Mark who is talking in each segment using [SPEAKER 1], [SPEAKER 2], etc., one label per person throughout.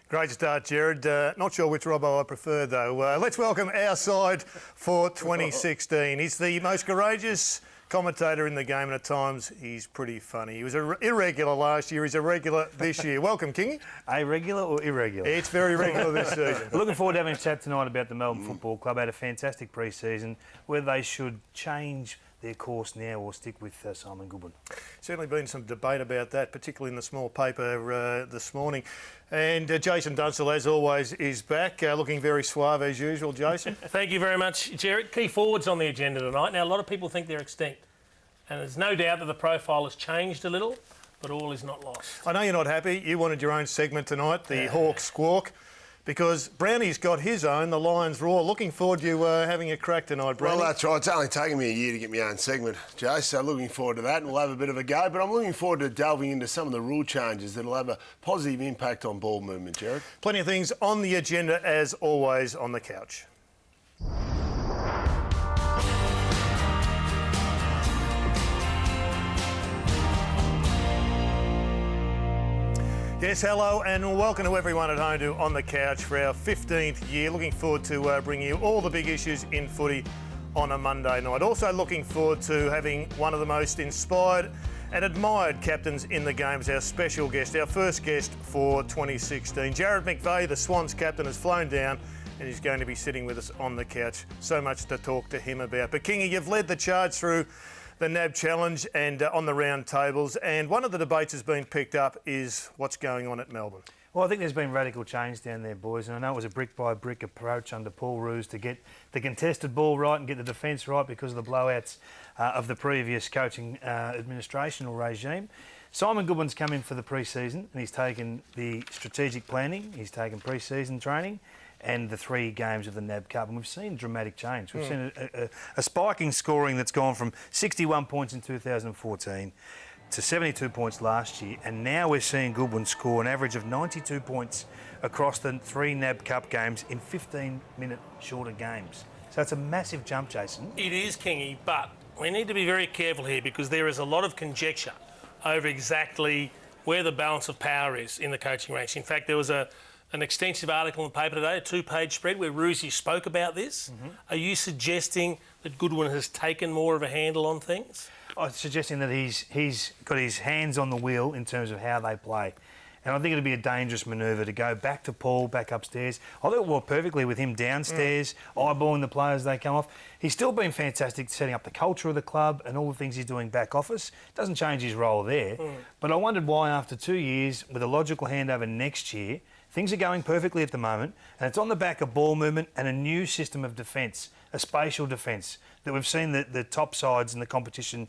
[SPEAKER 1] Great start, Jared. Not sure which Robbo I prefer, though. Let's welcome our side for 2016. He's the most courageous commentator in the game, and at times he's pretty funny. He was irregular last year. He's a regular this year. Welcome, Kingy.
[SPEAKER 2] A regular or irregular?
[SPEAKER 1] It's very regular this season.
[SPEAKER 2] Looking forward to having a chat tonight about the Melbourne Football Club. Had a fantastic pre-season, whether they should change their course now or stick with Simon Goodwin.
[SPEAKER 1] Certainly been some debate about that, particularly in the small paper this morning. And Jason Dunstall, as always, is back, looking very suave as usual. Jason?
[SPEAKER 3] Thank you very much, Jared. Key forwards on the agenda tonight. Now, a lot of people think they're extinct, and there's no doubt that the profile has changed a little, but all is not lost.
[SPEAKER 1] I know you're not happy. You wanted your own segment tonight, the Hawk Squawk, because Brownie's got his own, the Lions Roar. Looking forward to you having a crack tonight, Brownie.
[SPEAKER 4] Well, that's right. It's only taken me a year to get my own segment, Jay, so looking forward to that, and we'll have a bit of a go. But I'm looking forward to delving into some of the rule changes that'll have a positive impact on ball movement, Jared.
[SPEAKER 1] Plenty of things on the agenda, as always, on the couch. Yes, hello and welcome to everyone at home to On The Couch for our 15th year. Looking forward to bringing you all the big issues in footy on a Monday night. Also looking forward to having one of the most inspired and admired captains in the game as our special guest, our first guest for 2016. Jarrad McVeigh, the Swans captain, has flown down and he's going to be sitting with us on the couch. So much to talk to him about. But Kingy, you've led the charge through the NAB Challenge and on the round tables, and one of the debates has been picked up is what's going on at Melbourne.
[SPEAKER 2] Well, I think there's been radical change down there, boys, and I know it was a brick-by-brick approach under Paul Roos to get the contested ball right and get the defence right because of the blowouts of the previous coaching administrational regime. Simon Goodwin's come in for the pre-season and he's taken the strategic planning, he's taken pre-season training and the 3 games of the NAB Cup, and we've seen dramatic change. We've seen a spiking scoring that's gone from 61 points in 2014 to 72 points last year, and now we're seeing Goodwin score an average of 92 points across the 3 NAB Cup games in 15-minute shorter games. So it's a massive jump, Jason.
[SPEAKER 3] It is, Kingy, but we need to be very careful here because there is a lot of conjecture over exactly where the balance of power is in the coaching ranks. In fact, there was an extensive article in the paper today, a 2-page spread where Roosie spoke about this. Are you suggesting that Goodwin has taken more of a handle on things?
[SPEAKER 2] I'm suggesting that he's got his hands on the wheel in terms of how they play. And I think it'd be a dangerous manoeuvre to go back to Paul, back upstairs. I think it worked perfectly with him downstairs, eyeballing the players as they come off. He's still been fantastic setting up the culture of the club and all the things he's doing back office. Doesn't change his role there. But I wondered why after 2 years, with a logical handover next year, things are going perfectly at the moment, and it's on the back of ball movement and a new system of defence, a spatial defence, that we've seen the top sides in the competition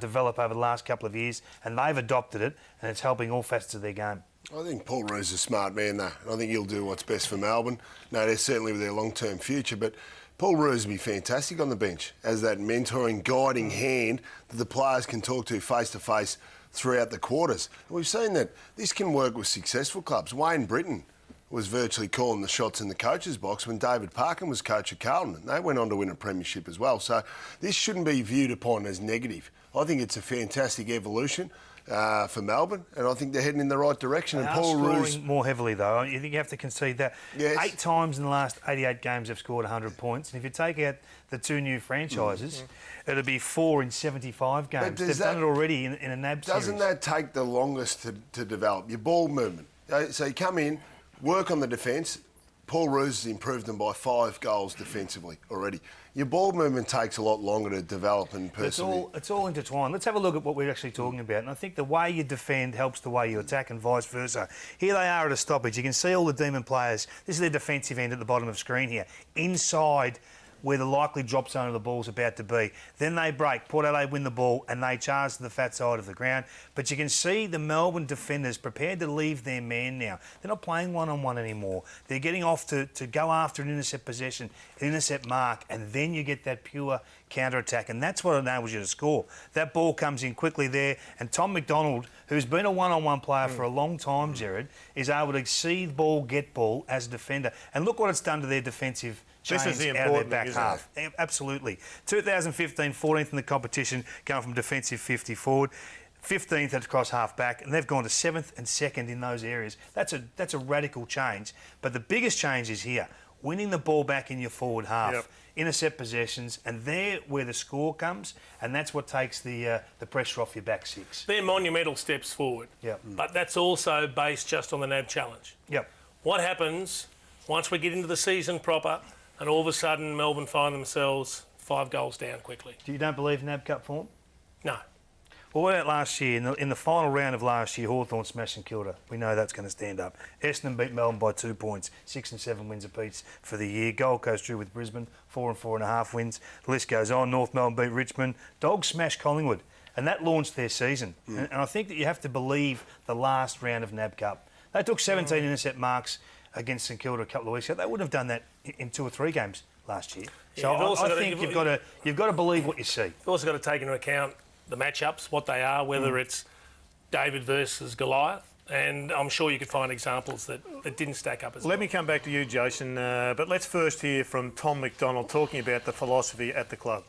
[SPEAKER 2] develop over the last couple of years, and they've adopted it, and it's helping all facets of their game.
[SPEAKER 4] I think Paul Roos is a smart man, though, and I think he'll do what's best for Melbourne. No, they're certainly with their long-term future, but Paul Roos will be fantastic on the bench as that mentoring, guiding hand that the players can talk to face-to-face throughout the quarters. And we've seen that this can work with successful clubs. Wayne Britton was virtually calling the shots in the coach's box when David Parkin was coach of Carlton, and they went on to win a premiership as well. So this shouldn't be viewed upon as negative. I think it's a fantastic evolution for Melbourne, and I think they're heading in the right direction.
[SPEAKER 2] They
[SPEAKER 4] and
[SPEAKER 2] are
[SPEAKER 4] Paul Roos
[SPEAKER 2] scoring more heavily, though. You think you have to concede that.
[SPEAKER 4] Yes.
[SPEAKER 2] 8 times in the last 88 games they've scored 100 points, and if you take out the 2 new franchises, it'll be 4 in 75 games. They've done it already in a NAB series.
[SPEAKER 4] Doesn't that take the longest to develop? Your ball movement. So you come in, work on the defence. Paul Roos has improved them by 5 goals defensively already. Your ball movement takes a lot longer to develop and personally.
[SPEAKER 2] It's all intertwined. Let's have a look at what we're actually talking about. And I think the way you defend helps the way you attack and vice versa. Here they are at a stoppage. You can see all the Demon players. This is their defensive end at the bottom of the screen here. Inside where the likely drop zone of the ball's about to be. Then they break. Port Adelaide win the ball and they charge to the fat side of the ground. But you can see the Melbourne defenders prepared to leave their man now. They're not playing one-on-one anymore. They're getting off to go after an intercept possession, an intercept mark, and then you get that pure counter-attack, and that's what enables you to score. That ball comes in quickly there, and Tom McDonald, who's been a one-on-one player for a long time, Jared, is able to see the ball, get ball as a defender. And look what it's done to their defensive
[SPEAKER 1] This is the
[SPEAKER 2] out of their
[SPEAKER 1] important
[SPEAKER 2] back
[SPEAKER 1] thing, isn't
[SPEAKER 2] half. Absolutely. 2015, 14th in the competition, going from defensive 50 forward. 15th across half-back, and they've gone to 7th and 2nd in those areas. That's a radical change. But the biggest change is here, winning the ball back in your forward half.
[SPEAKER 1] Yep.
[SPEAKER 2] Intercept possessions, and there where the score comes, and that's what takes the pressure off your back six.
[SPEAKER 3] They're monumental steps forward.
[SPEAKER 2] Yep.
[SPEAKER 3] But that's also based just on the NAB challenge.
[SPEAKER 2] Yep.
[SPEAKER 3] What happens once we get into the season proper and all of a sudden Melbourne find themselves 5 goals down quickly?
[SPEAKER 2] You don't believe NAB Cup form?
[SPEAKER 3] No.
[SPEAKER 2] Well, what about last year? In the final round of last year, Hawthorn smashed St Kilda. We know that's going to stand up. Essendon beat Melbourne by 2 points, 6 and 7 wins apiece for the year. Gold Coast drew with Brisbane, 4 and 4.5 wins. The list goes on. North Melbourne beat Richmond. Dogs smashed Collingwood, and that launched their season. And I think that you have to believe the last round of NAB Cup. They took 17 intercept marks against St Kilda a couple of weeks ago. They wouldn't have done that in 2 or 3 games last year. So I think you've got to believe what you see.
[SPEAKER 3] You've also got to take into account the matchups, what they are, whether it's David versus Goliath, and I'm sure you could find examples that didn't stack up as well.
[SPEAKER 1] Let me come back to you, Jason, but let's first hear from Tom McDonald talking about the philosophy at the club.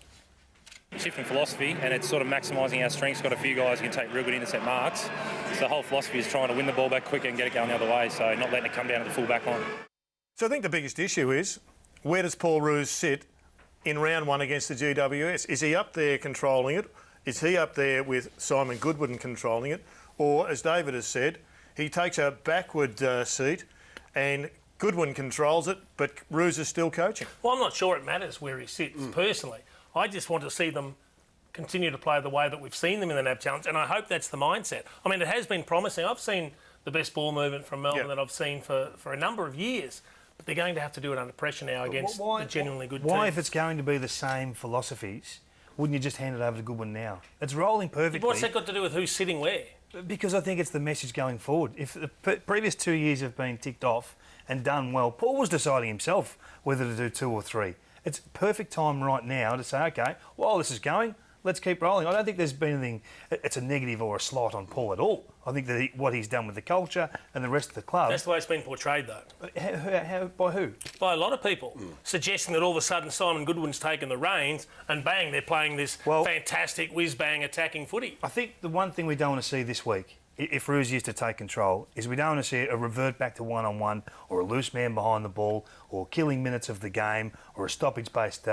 [SPEAKER 5] Shifting philosophy, and it's sort of maximising our strengths. Got a few guys who can take real good intercept marks. So the whole philosophy is trying to win the ball back quicker and get it going the other way, so not letting it come down to the full back line.
[SPEAKER 1] So I think the biggest issue is, where does Paul Roos sit in round 1 against the GWS? Is he up there controlling it? Is he up there with Simon Goodwin controlling it? Or, as David has said, he takes a backward seat and Goodwin controls it, but Roos is still coaching?
[SPEAKER 3] Well, I'm not sure it matters where he sits, personally. I just want to see them continue to play the way that we've seen them in the NAB Challenge, and I hope that's the mindset. I mean, it has been promising. I've seen the best ball movement from Melbourne that I've seen for a number of years, but they're going to have to do it under pressure now against a genuinely good team.
[SPEAKER 2] Why, if it's going to be the same philosophies, wouldn't you just hand it over to Goodwin now? It's rolling perfectly.
[SPEAKER 3] What's that got to do with who's sitting where?
[SPEAKER 2] Because I think it's the message going forward. If the previous 2 years have been ticked off and done well, Paul was deciding himself whether to do 2 or 3. It's perfect time right now to say, OK, while this is going, let's keep rolling. I don't think there's been anything, it's a negative or a slight on Paul at all. I think that what he's done with the culture and the rest of the club...
[SPEAKER 3] That's the way it's been portrayed, though.
[SPEAKER 2] By who?
[SPEAKER 3] By a lot of people, suggesting that all of a sudden Simon Goodwin's taken the reins and bang, they're playing this fantastic whiz-bang attacking footy.
[SPEAKER 2] I think the one thing we don't want to see this week, if Roos is to take control, is we don't want to see a revert back to one-on-one or a loose man behind the ball or killing minutes of the game or a stoppage-based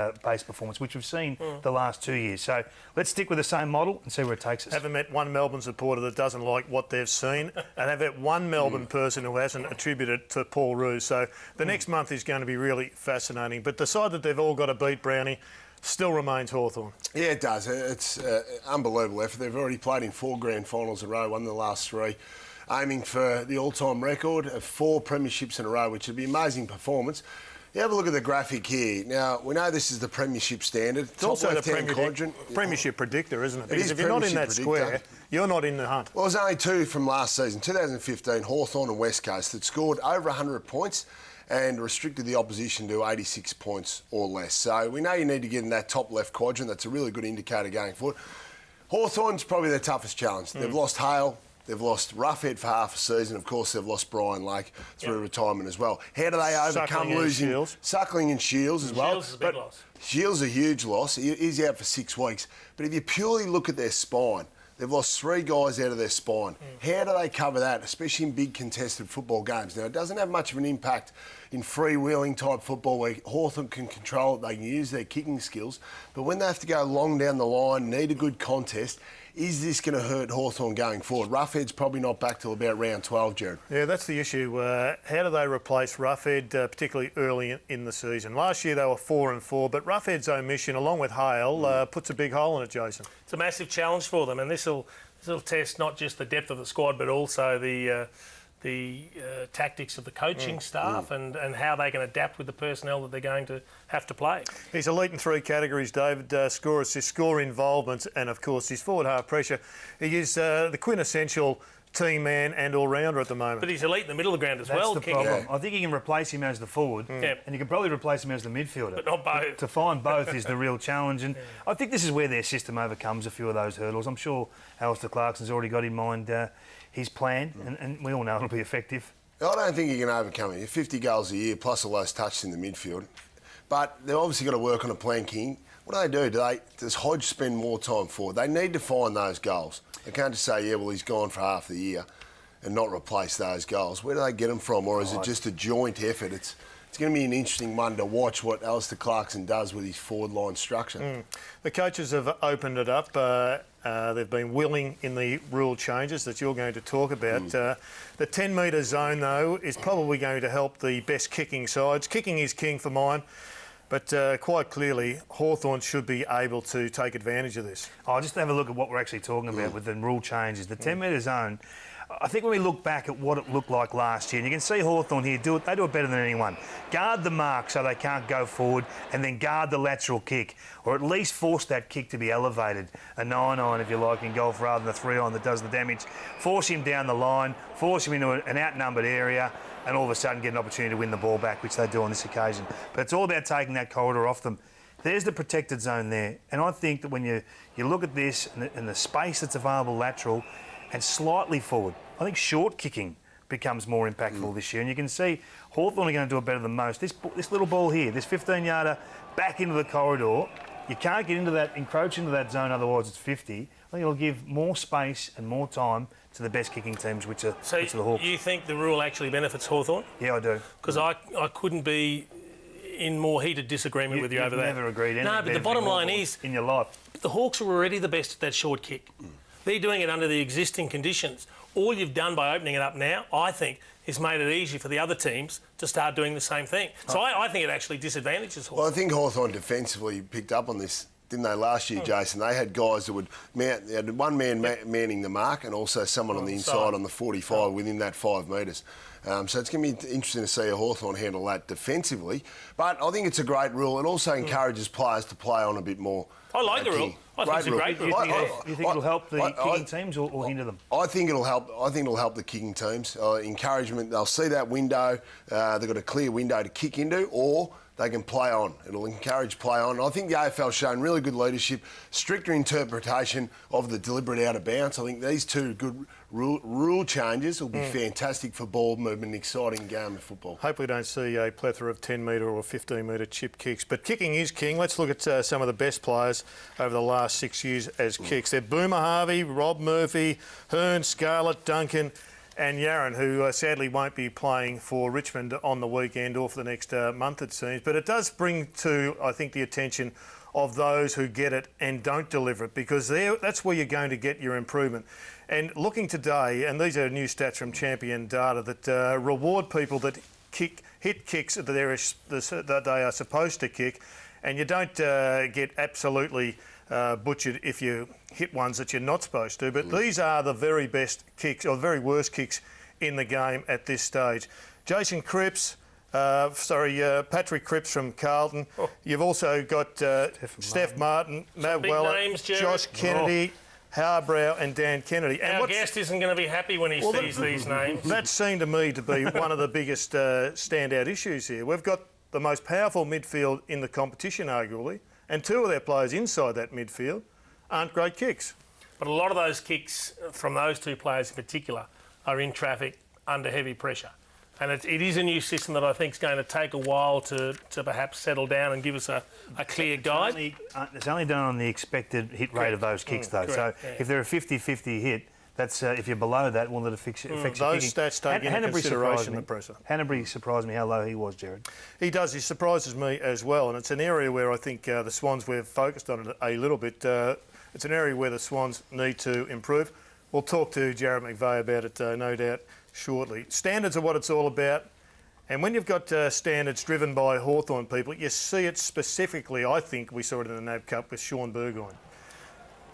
[SPEAKER 2] performance, which we've seen the last 2 years. So let's stick with the same model and see where it takes us.
[SPEAKER 1] Haven't met one Melbourne supporter that doesn't like what they've seen, and have met one Melbourne person who hasn't attributed it to Paul Roos. So the next month is going to be really fascinating. But the side that they've all got to beat, Brownie, still remains Hawthorn.
[SPEAKER 4] Yeah, it does. It's unbelievable effort. They've already played in 4 grand finals in a row, won the last 3, aiming for the all-time record of 4 premierships in a row, which would be an amazing performance. You have a look at the graphic here. Now, we know this is the premiership standard.
[SPEAKER 1] It's also the premiership predictor, isn't it? Because if you're not in that square, you're not in the hunt.
[SPEAKER 4] Well, there's only 2 from last season, 2015, Hawthorn and West Coast, that scored over 100 points and restricted the opposition to 86 points or less. So we know you need to get in that top left quadrant. That's a really good indicator going forward. Hawthorn's probably their toughest challenge. They've lost Hale, they've lost Roughhead for half a season. Of course, they've lost Brian Lake through retirement as well. How do they overcome losing Suckling and Shields as well?
[SPEAKER 3] Shields is a big loss.
[SPEAKER 4] Shields is a huge loss. He's out for 6 weeks. But if you purely look at their spine, they've lost 3 guys out of their spine. How do they cover that, especially in big contested football games? Now, it doesn't have much of an impact in freewheeling type football where Hawthorn can control it, they can use their kicking skills. But when they have to go long down the line, need a good contest, is this going to hurt Hawthorn going forward? Roughhead's probably not back till about round 12, Jared.
[SPEAKER 1] Yeah, that's the issue. How do they replace Roughhead, particularly early in the season? Last year they were 4 and 4, but Roughhead's omission, along with Hale, puts a big hole in it, Jason.
[SPEAKER 3] It's a massive challenge for them, and this will test not just the depth of the squad, but also the tactics of the coaching staff and how they can adapt with the personnel that they're going to have to play.
[SPEAKER 1] He's elite in 3 categories, David. Score assist, score involvement, and of course his forward half pressure. He is the quintessential team man and all-rounder at the moment.
[SPEAKER 3] But he's elite in the middle of the ground as well.
[SPEAKER 2] That's the problem. I think you can replace him as the forward, and you can probably replace him as the midfielder.
[SPEAKER 3] But not both.
[SPEAKER 2] To find both is the real challenge, and I think this is where their system overcomes a few of those hurdles. I'm sure Alistair Clarkson's already got in mind his plan, and we all know it'll be effective.
[SPEAKER 4] I don't think you can overcome it. 50 goals a year plus all those touches in the midfield. But they've obviously got to work on a plan, King. What do? Does Hodge spend more time forward? They need to find those goals. They can't just say, yeah, well, he's gone for half the year and not replace those goals. Where do they get them from? Or is it just a joint effort? It's going to be an interesting one to watch what Alistair Clarkson does with his forward line structure.
[SPEAKER 1] The coaches have opened it up. They've been willing in the rule changes that you're going to talk about. The 10-metre zone, though, is probably going to help the best kicking sides. Kicking is king for mine. But quite clearly, Hawthorn should be able to take advantage of this.
[SPEAKER 2] Just have a look at what we're actually talking about with the rule changes. The 10-metre zone, I think when we look back at what it looked like last year, and you can see Hawthorn here, they do it better than anyone. Guard the mark so they can't go forward, and then guard the lateral kick, or at least force that kick to be elevated. A 9-iron, if you like, in golf rather than a 3-iron that does the damage. Force him down the line, force him into an outnumbered area, and all of a sudden get an opportunity to win the ball back, which they do on this occasion. But it's all about taking that corridor off them. There's the protected zone there. And I think that when you look at this and the space that's available lateral and slightly forward, I think short kicking becomes more impactful this year. And you can see Hawthorn are going to do it better than most. This little ball here, this 15-yarder back into the corridor, you can't get into that, encroach into that zone, otherwise it's 50. I think it'll give more space and more time to the best kicking teams, which are the Hawks.
[SPEAKER 3] You think the rule actually benefits Hawthorn?
[SPEAKER 2] Yeah, I do.
[SPEAKER 3] Because I couldn't be in more heated disagreement with you over that.
[SPEAKER 2] You've never agreed anything.
[SPEAKER 3] No, but the bottom line is...
[SPEAKER 2] in your life.
[SPEAKER 3] The Hawks are already the best at that short kick. They're doing it under the existing conditions. All you've done by opening it up now, I think, is made it easy for the other teams to start doing the same thing. So I think it actually disadvantages Hawthorn.
[SPEAKER 4] Well, I think Hawthorn defensively picked up on this, didn't they, last year, Jason? They had guys that would mount, they had one man manning the mark and also someone on the inside on the 45 within that 5 metres. So it's going to be interesting to see a Hawthorn handle that defensively. But I think it's a great rule. It also encourages players to play on a bit more.
[SPEAKER 3] I like the rule. I think it's a great rule.
[SPEAKER 2] You think it'll help the kicking teams or hinder them?
[SPEAKER 4] I think it'll help. I think it'll help the kicking teams. Encouragement. They'll see that window. They've got a clear window to kick into, or they can play on. It'll encourage play on. I think the AFL's shown really good leadership, stricter interpretation of the deliberate out of bounds. I think these two good rule changes will be fantastic for ball movement, exciting game of football.
[SPEAKER 1] Hopefully don't see a plethora of 10-metre or 15-metre chip kicks. But kicking is king. Let's look at some of the best players over the last 6 years as kicks. They're Boomer Harvey, Rob Murphy, Hearn, Scarlett, Duncan and Yaron, who sadly won't be playing for Richmond on the weekend or for the next month, it seems. But it does bring to, I think, the attention of those who get it and don't deliver it, because that's where you're going to get your improvement. And looking today, and these are new stats from Champion Data that reward people that hit kicks that they are supposed to kick, and you don't get absolutely butchered if you hit ones that you're not supposed to. But these are the very best kicks, or the very worst kicks in the game at this stage. Jason Cripps, Patrick Cripps from Carlton. You've also got Steph Martin, Matt Weller, Josh Kennedy, Harbrow and Dan Kennedy. And
[SPEAKER 3] our guest isn't going to be happy when he sees these names.
[SPEAKER 1] That seemed to me to be one of the biggest standout issues here. We've got the most powerful midfield in the competition, arguably, and two of their players inside that midfield aren't great kicks.
[SPEAKER 3] But a lot of those kicks from those two players in particular are in traffic under heavy pressure. And it is a new system that I think is going to take a while to perhaps settle down and give us a clear guide.
[SPEAKER 2] It's only done on the expected hit rate of those kicks, though.
[SPEAKER 3] Correct,
[SPEAKER 2] so if they're a 50-50 hit, that's if you're below that, well, it affects your kicking.
[SPEAKER 1] Those stats take into consideration the presser.
[SPEAKER 2] Hanbury surprised me how low he was, Jared.
[SPEAKER 1] He does. He surprises me as well. And it's an area where I think the Swans, we've focused on it a little bit. It's an area where the Swans need to improve. We'll talk to Jarrod McVeigh about it, no doubt, shortly. Standards are what it's all about. And when you've got standards driven by Hawthorn people, you see it specifically, I think we saw it in the NAB Cup with Sean Burgoyne.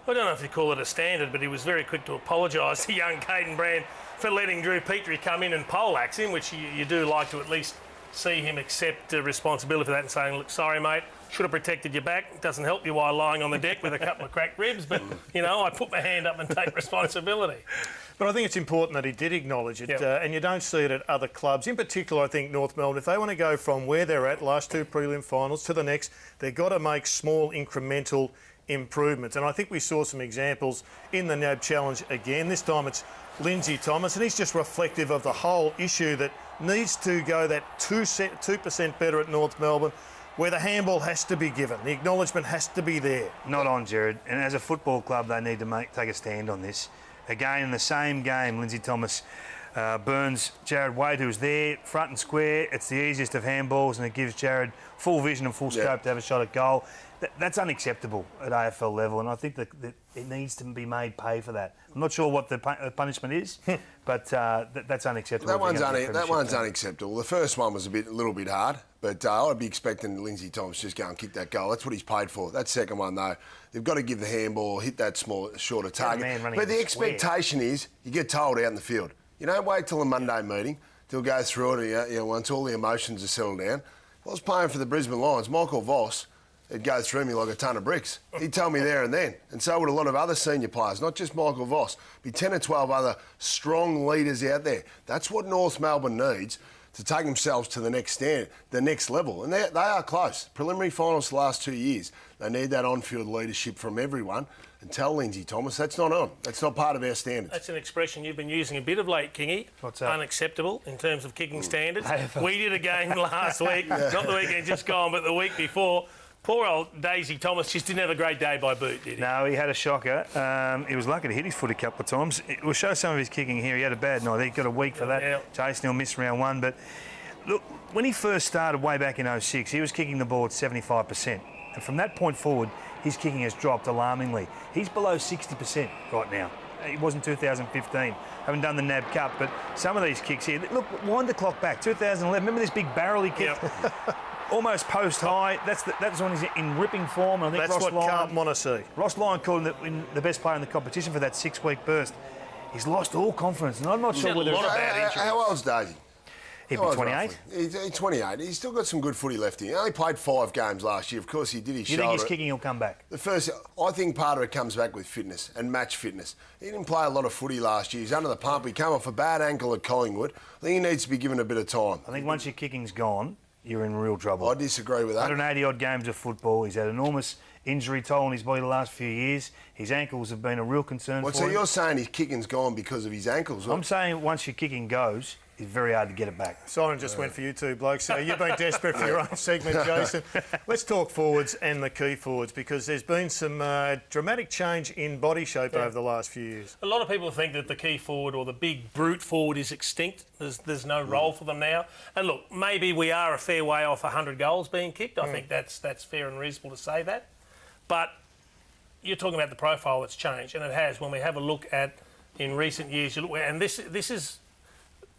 [SPEAKER 3] I don't know if you call it a standard, but he was very quick to apologise to young Caden Brand for letting Drew Petrie come in and poleaxe him, which you do like to at least see him accept responsibility for that and saying, look, sorry, mate, should have protected your back. It doesn't help you while lying on the deck with a couple of cracked ribs, but, you know, I put my hand up and take responsibility.
[SPEAKER 1] But I think it's important that he did acknowledge it, and you don't see it at other clubs. In particular, I think North Melbourne, if they want to go from where they're at, last two prelim finals, to the next, they've got to make small incremental improvements. And I think we saw some examples in the NAB Challenge again. This time it's Lindsay Thomas, and he's just reflective of the whole issue that needs to go that 2% better at North Melbourne. where the handball has to be given, the acknowledgement has to be there.
[SPEAKER 2] Not on, Jared. And as a football club, they need to take a stand on this. Again, in the same game, Lindsay Thomas burns Jared Wade, who's there, front and square. It's the easiest of handballs, and it gives Jared full vision and full scope to have a shot at goal. That's unacceptable at AFL level, and I think that it needs to be made pay for that. I'm not sure what the punishment is, but that's unacceptable.
[SPEAKER 4] That one's unacceptable. The first one was a little bit hard, but I'd be expecting Lindsay Thomas to just go and kick that goal. That's what he's paid for. That second one, though, they've got to give the handball, hit that shorter target. But the expectation is you get told out in the field. You don't wait till a Monday meeting, till go through it, once all the emotions are settled down. If I was playing for the Brisbane Lions, Michael Voss, it'd go through me like a ton of bricks. He'd tell me there and then. And so would a lot of other senior players, not just Michael Voss. Be 10 or 12 other strong leaders out there. That's what North Melbourne needs to take themselves to the next level. And they are close. Preliminary finals the last 2 years. They need that on-field leadership from everyone. And tell Lindsay Thomas that's not on. That's not part of our standards.
[SPEAKER 3] That's an expression you've been using a bit of late, Kingy.
[SPEAKER 2] What's that?
[SPEAKER 3] Unacceptable in terms of kicking standards. We did a game last week, not the weekend just gone, but the week before. Poor old Daisy Thomas just didn't have a great day by boot, did he?
[SPEAKER 2] No, he had a shocker. He was lucky to hit his foot a couple of times. We'll show some of his kicking here. He had a bad night. He got a week for that.
[SPEAKER 3] Yeah.
[SPEAKER 2] Jason, he'll miss round one. But look, when he first started way back in 06, he was kicking the ball at 75%. And from that point forward, his kicking has dropped alarmingly. He's below 60% right now. It was in 2015. Haven't done the NAB Cup, but some of these kicks here. Look, wind the clock back. 2011. Remember this big barrel he kicked?
[SPEAKER 3] Yep.
[SPEAKER 2] Almost post high. That's when he's in ripping form. I think
[SPEAKER 1] That's
[SPEAKER 2] Ross
[SPEAKER 1] what
[SPEAKER 2] Lyon,
[SPEAKER 1] Carlton want to see.
[SPEAKER 2] Ross Lyon called him the best player in the competition for that 6-week burst. He's lost all confidence, and I'm not sure
[SPEAKER 3] had a
[SPEAKER 2] whether
[SPEAKER 3] lot of bad injuries.
[SPEAKER 4] How old's Daisy?
[SPEAKER 2] he'd be
[SPEAKER 4] How old
[SPEAKER 2] 28.
[SPEAKER 4] He's 28. He's still got some good footy left in him. He only played 5 games last year. Of course, he did his shoulder.
[SPEAKER 2] You think his kicking will come back?
[SPEAKER 4] I think part of it comes back with fitness and match fitness. He didn't play a lot of footy last year. He's under the pump. He came off a bad ankle at Collingwood. I think he needs to be given a bit of time.
[SPEAKER 2] I think once your kicking's gone, you're in real trouble.
[SPEAKER 4] I disagree with that.
[SPEAKER 2] 180-odd games of football. He's had enormous injury toll on his body the last few years. His ankles have been a real concern for him.
[SPEAKER 4] So you're saying his kicking's gone because of his ankles?
[SPEAKER 2] I'm saying once your kicking goes, it's very hard to get it back.
[SPEAKER 1] Simon just went for you two blokes. So you've been desperate for your own segment, Jason. Let's talk forwards and the key forwards, because there's been some dramatic change in body shape over the last few years.
[SPEAKER 3] A lot of people think that the key forward or the big brute forward is extinct. There's no role for them now. And look, maybe we are a fair way off 100 goals being kicked. I think that's fair and reasonable to say that. But you're talking about the profile that's changed, and it has. When we have a look at in recent years, you look, and this is.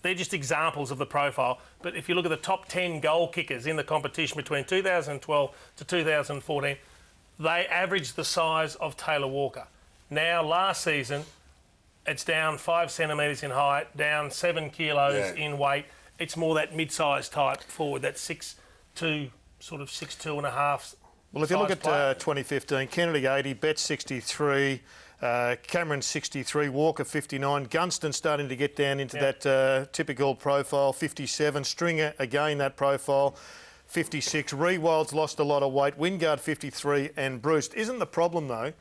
[SPEAKER 3] They're just examples of the profile. But if you look at the top 10 goal kickers in the competition between 2012 to 2014, they averaged the size of Taylor Walker. Now, last season, it's down 5 centimetres in height, down 7 kilos in weight. It's more that mid-sized type forward, that 6'2", sort of 6'2 and a half.
[SPEAKER 1] Well, if you look at 2015, Kennedy 80, Betts 63, Cameron 63, Walker 59, Gunston starting to get down into that typical profile, 57, Stringer again that profile, 56, Rewild's lost a lot of weight, Wingard 53 and Bruce. Isn't the problem though,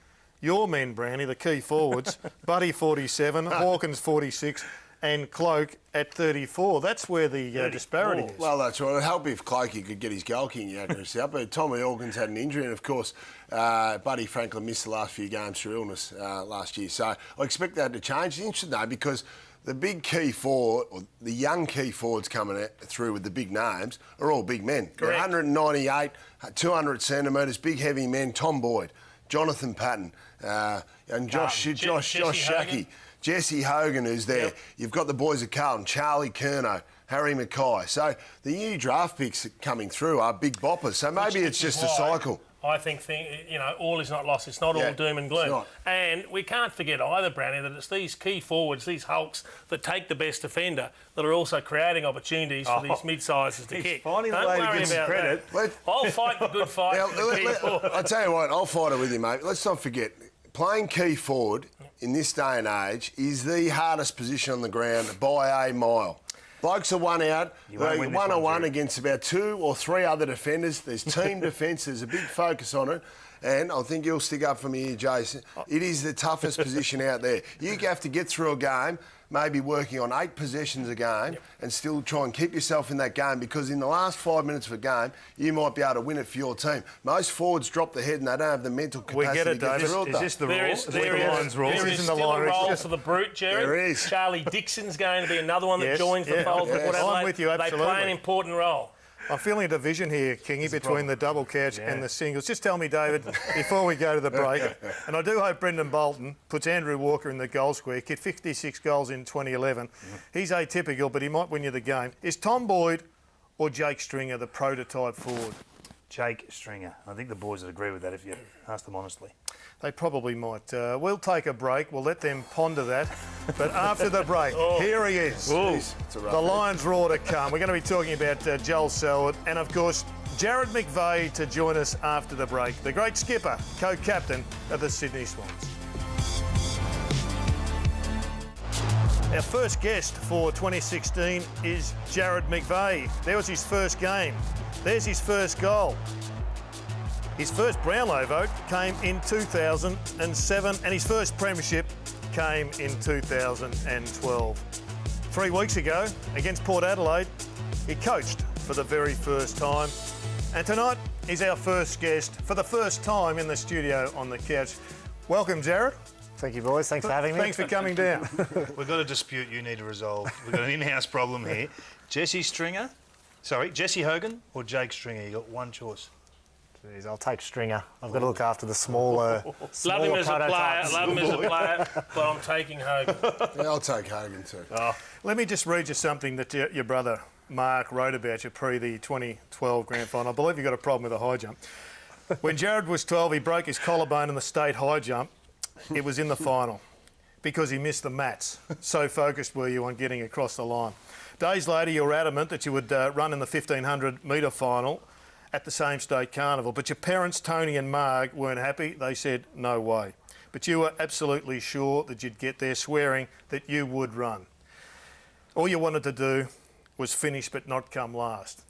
[SPEAKER 1] your men, Brownie, the key forwards, Buddy 47, Hawkins 46 and Cloak at 34. That's where the disparity is.
[SPEAKER 4] Well, that's right. It'd help if Clokey could get his goal kicking accuracy up. But Tommy Hawkins had an injury, and of course, Buddy Franklin missed the last few games through illness last year. So I expect that to change. It's interesting though, because the big key forward, or the young key forwards coming through with the big names, are all big men. They're 198, 200 centimetres, big heavy men. Tom Boyd, Jonathan Patton, and Josh Shackey. Jesse Hogan, who's there. Yep. You've got the boys at Carlton, Charlie Curnow, Harry Mackay. So the new draft picks coming through are big boppers. So maybe it's just a cycle.
[SPEAKER 3] I think, all is not lost. It's not all doom and gloom. And we can't forget either, Brownie, that it's these key forwards, these hulks, that take the best defender, that are also creating opportunities for these mid-sizes to kick.
[SPEAKER 2] Finding the way to get some credit.
[SPEAKER 3] I'll fight the good fight.
[SPEAKER 4] I'll tell you what, I'll fight it with you, mate. Let's not forget, playing key forward in this day and age is the hardest position on the ground by a mile. Blokes are one out, one-on-one against about 2 or 3 other defenders. There's team defence, there's a big focus on it. And I think you'll stick up for me here, Jason. It is the toughest position out there. You have to get through a game maybe working on 8 possessions a game and still try and keep yourself in that game, because in the last 5 minutes of a game, you might be able to win it for your team. Most forwards drop the head and they don't have the mental capacity.
[SPEAKER 1] We get it,
[SPEAKER 4] to get
[SPEAKER 1] David.
[SPEAKER 4] through it,
[SPEAKER 2] Is
[SPEAKER 4] though.
[SPEAKER 2] this the
[SPEAKER 3] There
[SPEAKER 2] rule?
[SPEAKER 3] is,
[SPEAKER 2] Is
[SPEAKER 3] there
[SPEAKER 2] the
[SPEAKER 3] is,
[SPEAKER 2] Lions rule?
[SPEAKER 3] there
[SPEAKER 1] This
[SPEAKER 3] is
[SPEAKER 1] isn't the
[SPEAKER 3] still a
[SPEAKER 1] Lions.
[SPEAKER 3] role for the brute, Jerry.
[SPEAKER 4] There is.
[SPEAKER 3] Charlie Dixon's going to be another one that
[SPEAKER 1] Yes,
[SPEAKER 3] joins the
[SPEAKER 1] yeah,
[SPEAKER 3] fold for
[SPEAKER 1] yes.
[SPEAKER 3] Port
[SPEAKER 1] I'm
[SPEAKER 3] Adelaide.
[SPEAKER 1] with you,
[SPEAKER 3] They play
[SPEAKER 1] absolutely.
[SPEAKER 3] an important role.
[SPEAKER 1] I'm feeling a division here, Kingy, between the double catch and the singles. Just tell me, David, before we go to the break, and I do hope Brendan Bolton puts Andrew Walker in the goal square. He kicked 56 goals in 2011. He's atypical, but he might win you the game. Is Tom Boyd or Jake Stringer the prototype forward?
[SPEAKER 2] Jake Stringer. I think the boys would agree with that if you ask them honestly.
[SPEAKER 1] They probably might. We'll take a break. We'll let them ponder that. But after the break, here he is.
[SPEAKER 4] Jeez, it's a rough
[SPEAKER 1] The
[SPEAKER 4] one.
[SPEAKER 1] Lions roar to come. We're going to be talking about Joel Selwood and, of course, Jared McVeigh to join us after the break. The great skipper, co-captain of the Sydney Swans. Our first guest for 2016 is Jared McVeigh. There was his first game. There's his first goal. His first Brownlow vote came in 2007 and his first premiership came in 2012. 3 weeks ago, against Port Adelaide, he coached for the very first time. And tonight, he's our first guest for the first time in the studio on the couch. Welcome, Jared.
[SPEAKER 6] Thank you, boys. Thanks for having me.
[SPEAKER 1] Thanks for coming down.
[SPEAKER 2] We've got a dispute you need to resolve. We've got an in-house problem here. Jesse Hogan or Jake Stringer? You got one choice.
[SPEAKER 6] Jeez, I'll take Stringer. I've got to look after the smaller
[SPEAKER 3] Love him
[SPEAKER 6] smaller
[SPEAKER 3] as a player,
[SPEAKER 6] prototypes.
[SPEAKER 3] love him as a player, but I'm taking Hogan.
[SPEAKER 4] Yeah, I'll take Hogan too.
[SPEAKER 1] Let me just read you something that your brother Mark wrote about you pre the 2012 grand final. I believe you got a problem with a high jump. When Jared was 12, he broke his collarbone in the state high jump. It was in the final because he missed the mats. So focused were you on getting across the line. Days later, you were adamant that you would run in the 1500 metre final at the same state carnival. But your parents, Tony and Marg, weren't happy. They said, no way. But you were absolutely sure that you'd get there, swearing that you would run. All you wanted to do was finish but not come last.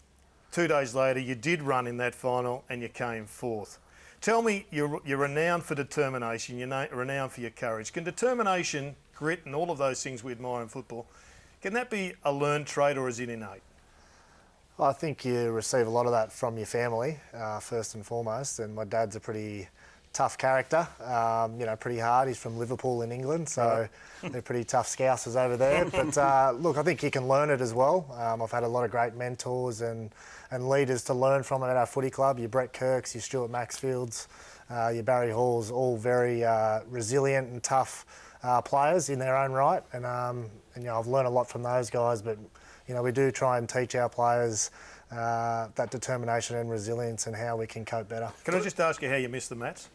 [SPEAKER 1] 2 days later, you did run in that final and you came fourth. Tell me, you're renowned for determination, you're renowned for your courage. Can determination, grit and all of those things we admire in football, can that be a learned trait or is it innate?
[SPEAKER 6] I think you receive a lot of that from your family, first and foremost. And my dad's a pretty tough character, pretty hard. He's from Liverpool in England, so they're pretty tough Scousers over there. But look, I think you can learn it as well. I've had a lot of great mentors and leaders to learn from at our footy club. Your Brett Kirks, your Stuart Maxfields, your Barry Halls, all very resilient and tough players in their own right. And I've learned a lot from those guys. But we do try and teach our players that determination and resilience and how we can cope better.
[SPEAKER 1] Can I just ask you how you missed the mats?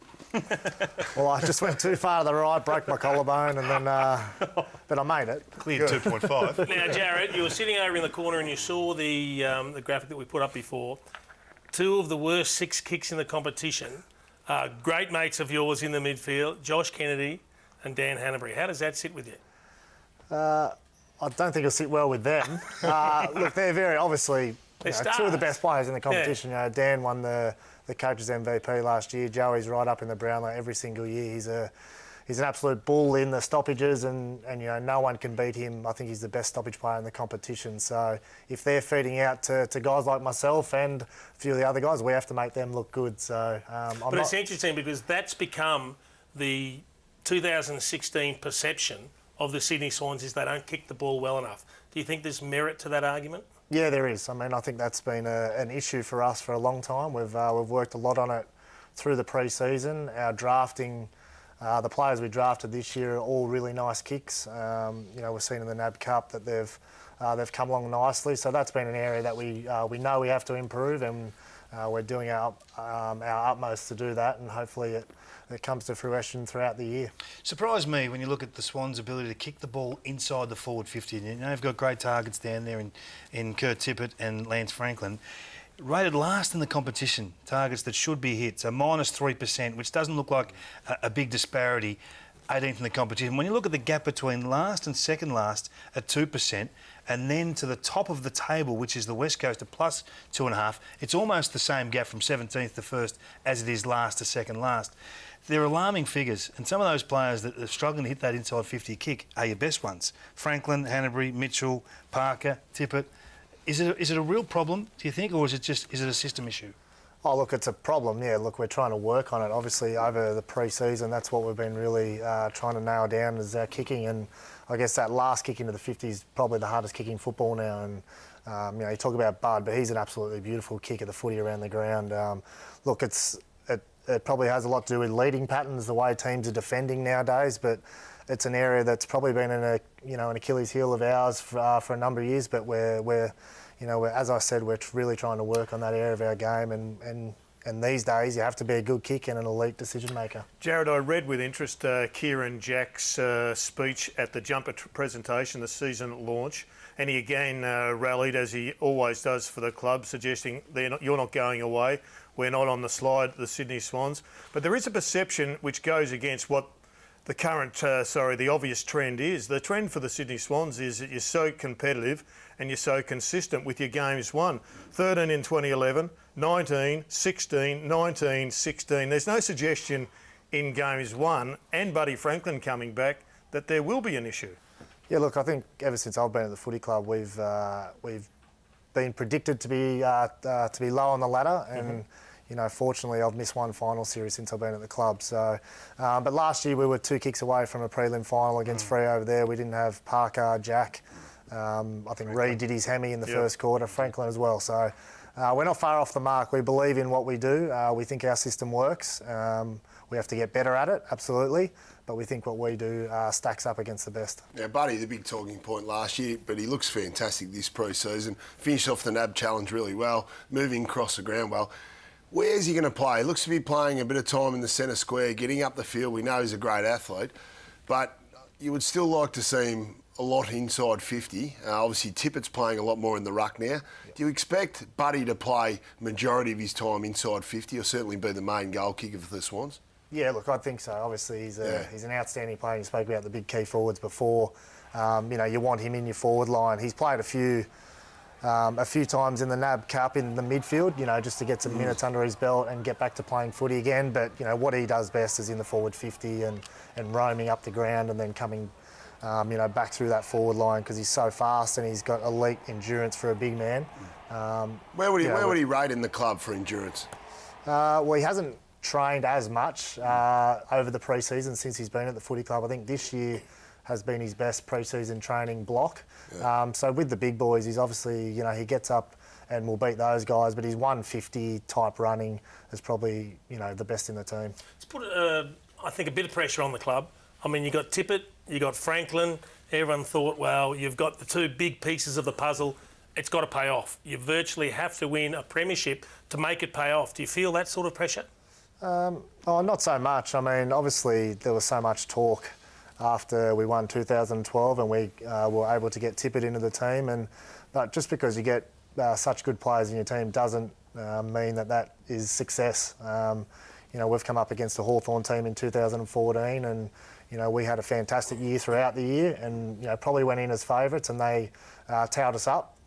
[SPEAKER 6] Well, I just went too far to the right, broke my collarbone, and then, but I made it.
[SPEAKER 2] Cleared 2.5.
[SPEAKER 3] Now, Jared, you were sitting over in the corner and you saw the graphic that we put up before. 2 of the worst 6 kicks in the competition. Great mates of yours in the midfield, Josh Kennedy and Dan Hanbury. How does that sit with you?
[SPEAKER 6] I don't think it'll sit well with them. Look, they're very obviously
[SPEAKER 3] They're
[SPEAKER 6] 2 of the
[SPEAKER 3] stars.
[SPEAKER 6] best players in the competition. Dan won the coaches MVP last year. Joey's right up in the Brownlow every single year. He's an absolute bull in the stoppages, and no one can beat him. I think he's the best stoppage player in the competition. So if they're feeding out to guys like myself and a few of the other guys, we have to make them look good. So
[SPEAKER 3] But it's interesting because that's become the 2016 perception of the Sydney Swans is they don't kick the ball well enough. Do you think there's merit to that argument?
[SPEAKER 6] Yeah, there is. I mean, I think that's been an issue for us for a long time. We've worked a lot on it through the pre-season. Our drafting, the players we drafted this year are all really nice kicks. We've seen in the NAB Cup that they've come along nicely. So that's been an area that we know we have to improve, and we're doing our utmost to do that, and hopefully it comes to fruition throughout the year.
[SPEAKER 2] Surprised me when you look at the Swans' ability to kick the ball inside the forward 50. They've got great targets down there in Kurt Tippett and Lance Franklin. Rated last in the competition, targets that should be hit, so -3%, which doesn't look like a big disparity. 18th in the competition. When you look at the gap between last and second last at 2%, and then to the top of the table, which is the West Coast at plus 2.5, it's almost the same gap from 17th to first as it is last to second last. They're alarming figures, and some of those players that are struggling to hit that inside 50 kick are your best ones. Franklin, Hanbury, Mitchell, Parker, Tippett. Is it a real problem, do you think, or is it a system issue?
[SPEAKER 6] Oh, look, it's a problem, yeah. Look, we're trying to work on it. Obviously, over the pre-season, that's what we've been really trying to nail down is our kicking. And I guess that last kick into the 50 is probably the hardest kick in football now. And, you talk about Bud, but he's an absolutely beautiful kick of the footy around the ground. Look, it probably has a lot to do with leading patterns, the way teams are defending nowadays, but it's an area that's probably been an Achilles heel of ours for a number of years, but we're as I said, we're really trying to work on that area of our game, and these days you have to be a good kick and an elite decision maker.
[SPEAKER 1] Jared, I read with interest Kieran Jack's speech at the jumper presentation, the season launch, and he again rallied, as he always does for the club, suggesting you're not going away, we're not on the slide, the Sydney Swans. But there is a perception which goes against what the current, the obvious trend is. The trend for the Sydney Swans is that you're so competitive and you're so consistent with your games won. 13 in 2011, 19, 16, 19, 16. There's no suggestion in games won and Buddy Franklin coming back that there will be an issue.
[SPEAKER 6] Yeah, look, I think ever since I've been at the footy club, we've been predicted to be low on the ladder, and fortunately, I've missed one final series since I've been at the club. So, but last year we were 2 kicks away from a prelim final against Free over there. We didn't have Parker, Jack. I think Reid did his hammy in the first quarter, Franklin as well. So we're not far off the mark. We believe in what we do. We think our system works. We have to get better at it, absolutely. But we think what we do stacks up against the best.
[SPEAKER 4] Now, Buddy, the big talking point last year, but he looks fantastic this pre-season. Finished off the NAB Challenge really well, moving across the ground well. Where's he going to play? He looks to be playing a bit of time in the centre square, getting up the field. We know he's a great athlete, but you would still like to see him a lot inside 50. Obviously, Tippett's playing a lot more in the ruck now. Yep. Do you expect Buddy to play majority of his time inside 50, or certainly be the main goal kicker for the Swans?
[SPEAKER 6] Yeah, look, I think so. Obviously, he's an outstanding player. You spoke about the big key forwards before. You want him in your forward line. He's played a few times in the NAB Cup in the midfield, just to get some minutes under his belt and get back to playing footy again. But, what he does best is in the forward 50 and roaming up the ground and then coming, back through that forward line because he's so fast and he's got elite endurance for a big man.
[SPEAKER 4] Where would he rate in the club for endurance?
[SPEAKER 6] Well, he hasn't trained as much over the pre-season since he's been at the footy club. I think this year has been his best pre-season training block. Yeah. So with the big boys, he's obviously, he gets up and will beat those guys, but his 150 type running is probably, the best in the team.
[SPEAKER 3] It's put, I think, a bit of pressure on the club. I mean, you got Tippett, you got Franklin. Everyone thought, well, you've got the 2 big pieces of the puzzle. It's got to pay off. You virtually have to win a premiership to make it pay off. Do you feel that sort of pressure?
[SPEAKER 6] Not so much. I mean, obviously there was so much talk after we won 2012 and we were able to get Tippett into the team. But just because you get such good players in your team doesn't mean that is success. We've come up against a Hawthorn team in 2014 and, we had a fantastic year throughout the year and, probably went in as favourites and they towed us up,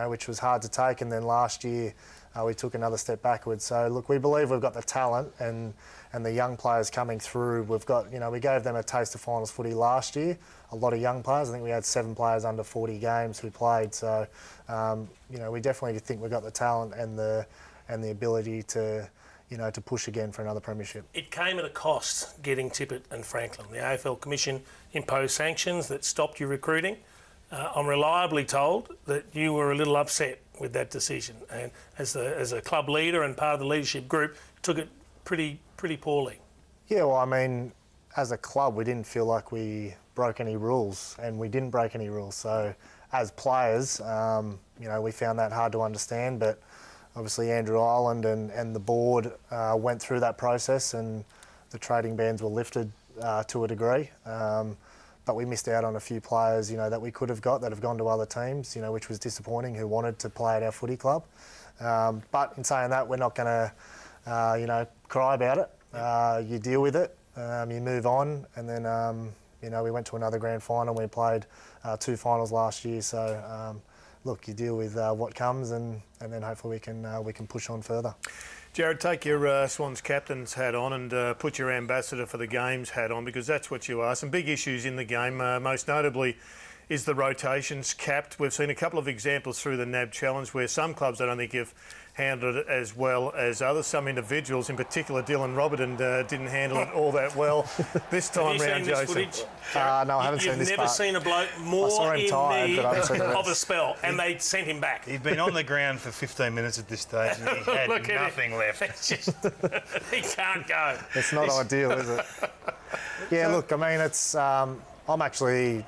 [SPEAKER 6] which was hard to take. And then last year we took another step backwards. So, look, we believe we've got the talent and the young players coming through. We've got, we gave them a taste of finals footy last year. A lot of young players. I think we had 7 players under 40 games who played. So, we definitely think we've got the talent and the ability to, to push again for another premiership.
[SPEAKER 3] It came at a cost getting Tippett and Franklin. The AFL Commission imposed sanctions that stopped you recruiting. I'm reliably told that you were a little upset with that decision, and as a club leader and part of the leadership group, took it pretty poorly.
[SPEAKER 6] Yeah, well, I mean, as a club, we didn't feel like we broke any rules, and we didn't break any rules. So, as players, we found that hard to understand. But obviously, Andrew Ireland and the board went through that process, and the trading bans were lifted to a degree. But we missed out on a few players, that we could have got that have gone to other teams, which was disappointing, who wanted to play at our footy club. But in saying that, we're not going to, cry about it. You deal with it. you move on, and then you know, we went to another grand final. We played 2 finals last year, so look, you deal with what comes, and then hopefully we can push on further.
[SPEAKER 1] Jared, take your Swans captain's hat on and put your ambassador for the games hat on, because that's what you are. Some big issues in the game, most notably is the rotations capped. We've seen a couple of examples through the NAB Challenge where some clubs I don't think have handled it as well as others. Some individuals, in particular Dylan Robertson, didn't handle it all that well this time round, Jason.
[SPEAKER 6] No, I haven't seen this
[SPEAKER 3] You've never
[SPEAKER 6] part.
[SPEAKER 3] seen a bloke more in need of a spell, and they sent him back.
[SPEAKER 2] He'd been on the ground for 15 minutes at this stage and he had
[SPEAKER 3] Look at
[SPEAKER 2] nothing left.
[SPEAKER 3] It's just, he can't go.
[SPEAKER 6] It's not ideal, is it? Yeah, look, I mean, it's. I'm actually.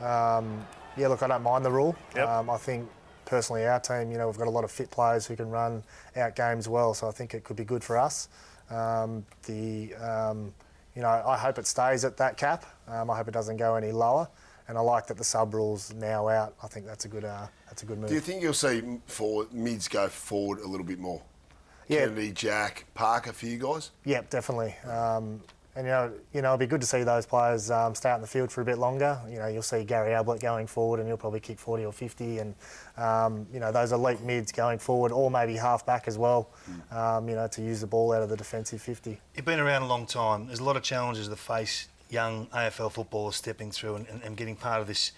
[SPEAKER 6] Yeah, look, I don't mind the rule.
[SPEAKER 1] Yep.
[SPEAKER 6] I think personally, our team, you know, we've got a lot of fit players who can run out games well, so I think it could be good for us. You know, I hope it stays at that cap. I hope it doesn't go any lower, and I like that the sub rule's now out. I think that's a good move.
[SPEAKER 4] Do you think you'll see mids go forward a little bit more?
[SPEAKER 6] Yeah.
[SPEAKER 4] Kennedy, Jack, Parker for you guys?
[SPEAKER 6] Yep, definitely. And you know, it'd be good to see those players stay out in the field for a bit longer. You know, you'll see Gary Ablett going forward, and he'll probably kick 40 or 50. And you know, those elite mids going forward, or maybe half back as well. You know, to use the ball out of the defensive 50.
[SPEAKER 2] You've been around a long time. There's a lot of challenges that face young AFL footballers stepping through and getting part of this,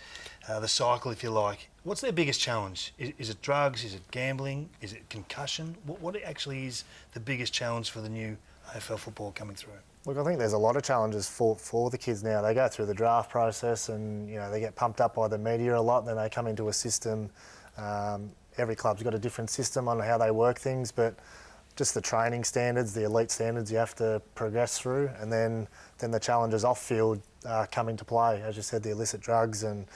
[SPEAKER 2] the cycle, if you like. What's their biggest challenge? Is it drugs? Is it gambling? Is it concussion? What actually is the biggest challenge for the new AFL football coming through?
[SPEAKER 6] Look, I think there's a lot of challenges for the kids now. They go through the draft process, and you know, they get pumped up by the media a lot. Then they come into a system. Every club's got a different system on how they work things, but just the training standards, the elite standards, you have to progress through, and then the challenges off field come into play. As you said, the illicit drugs and